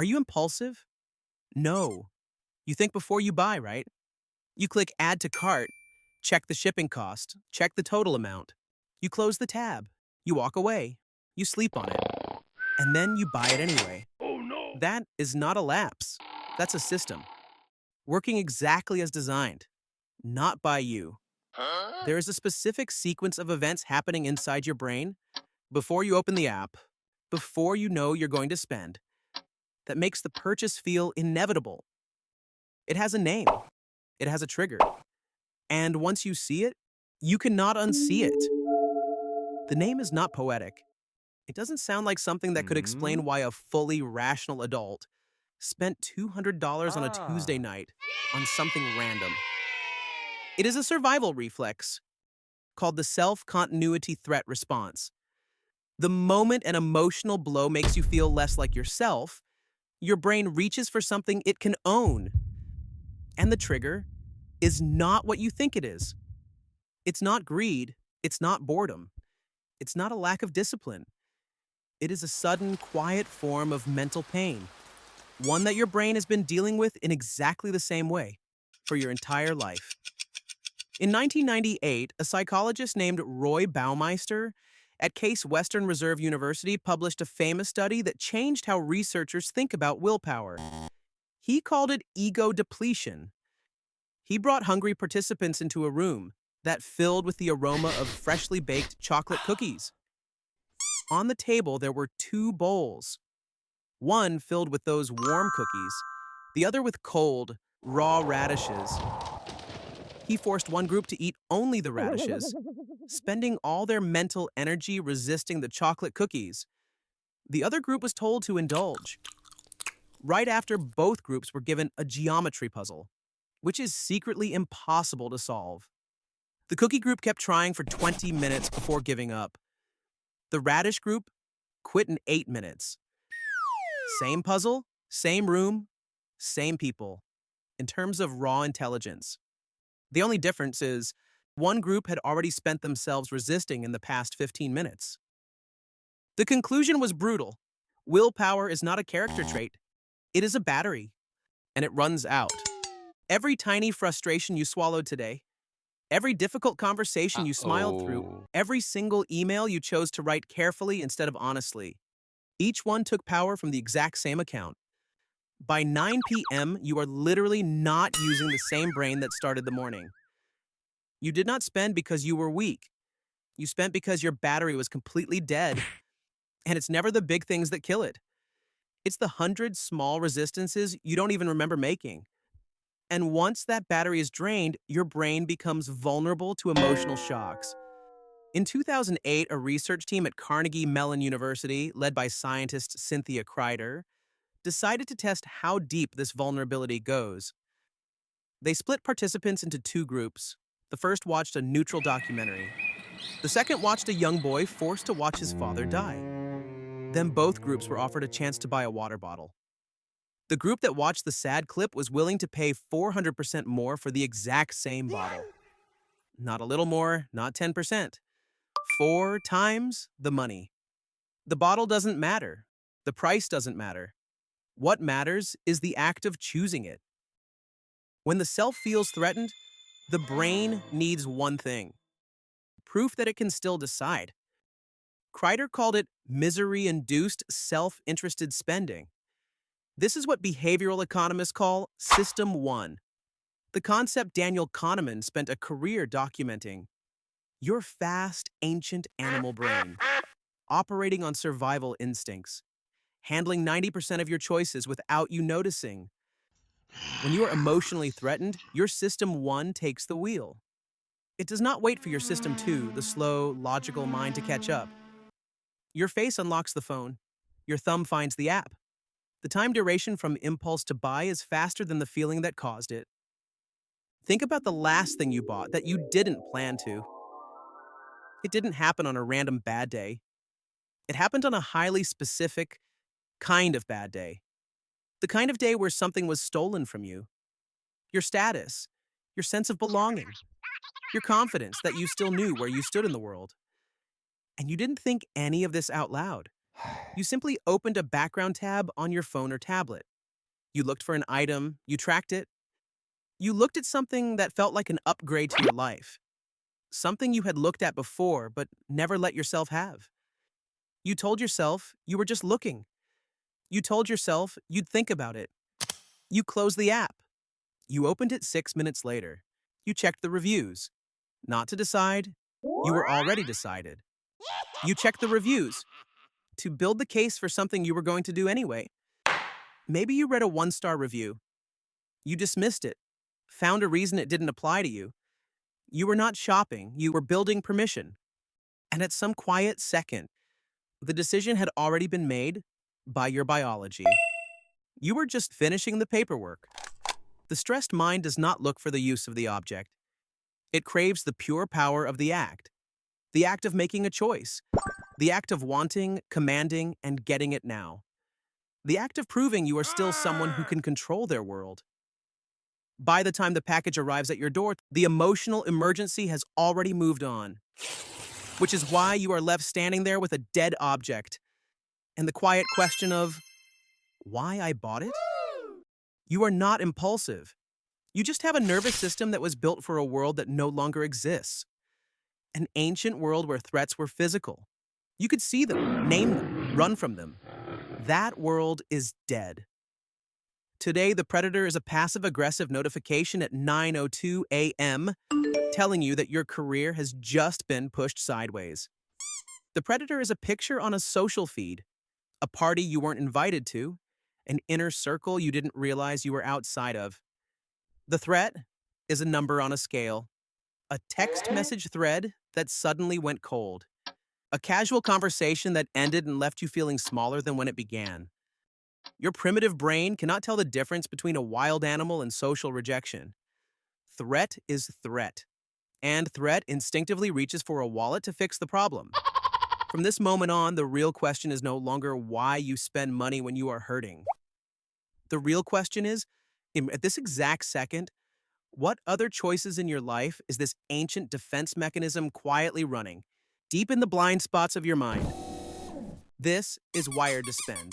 Are you impulsive? No. You think before you buy, right? You click Add to Cart, check the shipping cost, check the total amount. You close the tab. You walk away. You sleep on it. And then you buy it anyway. Oh no! That is not a lapse. That's a system, working exactly as designed, not by you. Huh? There is a specific sequence of events happening inside your brain before you open the app, before you know you're going to spend, that makes the purchase feel inevitable. It has a name, it has a trigger, and once you see it, you cannot unsee it. The name is not poetic. It doesn't sound like something that could Hmm? explain why a fully rational adult spent $200 on a Tuesday Ah. night on something random. It is a survival reflex called the self-continuity threat response. The moment an emotional blow makes you feel less like yourself, your brain reaches for something it can own. And the trigger is not what you think it is. It's not greed. It's not boredom. It's not a lack of discipline. It is a sudden, quiet form of mental pain, one that your brain has been dealing with in exactly the same way for your entire life. In 1998, a psychologist named Roy Baumeister at Case Western Reserve University published a famous study that changed how researchers think about willpower. He called it ego depletion. He brought hungry participants into a room that filled with the aroma of freshly baked chocolate cookies. On the table, there were two bowls, one filled with those warm cookies, the other with cold, raw radishes. He forced one group to eat only the radishes, spending all their mental energy resisting the chocolate cookies. The other group was told to indulge. Right after, both groups were given a geometry puzzle, which is secretly impossible to solve. The cookie group kept trying for 20 minutes before giving up. The radish group quit in 8 minutes. Same puzzle, same room, same people, in terms of raw intelligence. The only difference is one group had already spent themselves resisting in the past 15 minutes. The conclusion was brutal. Willpower is not a character trait, it is a battery, and it runs out. Every tiny frustration you swallowed today, every difficult conversation you smiled through, Uh-oh. every single email you chose to write carefully instead of honestly, each one took power from the exact same account. By 9 p.m., you are literally not using the same brain that started the morning. You did not spend because you were weak. You spent because your battery was completely dead. And it's never the big things that kill it. It's the 100 small resistances you don't even remember making. And once that battery is drained, your brain becomes vulnerable to emotional shocks. In 2008, a research team at Carnegie Mellon University, led by scientist Cynthia Kreider, decided to test how deep this vulnerability goes. They split participants into two groups. The first watched a neutral documentary. The second watched a young boy forced to watch his father die. Then both groups were offered a chance to buy a water bottle. The group that watched the sad clip was willing to pay 400% more for the exact same bottle. Not a little more, not 10%. 4 times the money. The bottle doesn't matter. The price doesn't matter. What matters is the act of choosing it. When the self feels threatened, the brain needs one thing: proof that it can still decide. Kreider called it misery-induced self-interested spending. This is what behavioral economists call System 1. The concept Daniel Kahneman spent a career documenting. Your fast, ancient animal brain, operating on survival instincts, handling 90% of your choices without you noticing. When you are emotionally threatened, your System 1 takes the wheel. It does not wait for your System 2, the slow, logical mind, to catch up. Your face unlocks the phone. Your thumb finds the app. The time duration from impulse to buy is faster than the feeling that caused it. Think about the last thing you bought that you didn't plan to. It didn't happen on a random bad day. It happened on a highly specific kind of bad day. The kind of day where something was stolen from you. Your status, your sense of belonging, your confidence that you still knew where you stood in the world. And you didn't think any of this out loud. You simply opened a background tab on your phone or tablet. You looked for an item, you tracked it, you looked at something that felt like an upgrade to your life, something you had looked at before but never let yourself have. You told yourself you were just looking. You told yourself you'd think about it. You closed the app. You opened it 6 minutes later. You checked the reviews. Not to decide, you were already decided. You checked the reviews to build the case for something you were going to do anyway. Maybe you read a one-star review. You dismissed it, found a reason it didn't apply to you. You were not shopping, you were building permission. And at some quiet second, the decision had already been made by your biology. You were just finishing the paperwork. The stressed mind does not look for the use of the object. It craves the pure power of the act of making a choice, the act of wanting, commanding, and getting it now, the act of proving you are still someone who can control their world. By the time the package arrives at your door, the emotional emergency has already moved on, which is why you are left standing there with a dead object and the quiet question of, why I bought it? You are not impulsive. You just have a nervous system that was built for a world that no longer exists. An ancient world where threats were physical. You could see them, name them, run from them. That world is dead. Today, the predator is a passive-aggressive notification at 9:02 a.m. telling you that your career has just been pushed sideways. The predator is a picture on a social feed, a party you weren't invited to, an inner circle you didn't realize you were outside of. The threat is a number on a scale, a text message thread that suddenly went cold, a casual conversation that ended and left you feeling smaller than when it began. Your primitive brain cannot tell the difference between a wild animal and social rejection. Threat is threat, and threat instinctively reaches for a wallet to fix the problem. From this moment on, the real question is no longer why you spend money when you are hurting. The real question is, at this exact second, what other choices in your life is this ancient defense mechanism quietly running, deep in the blind spots of your mind? This is Wired to Spend.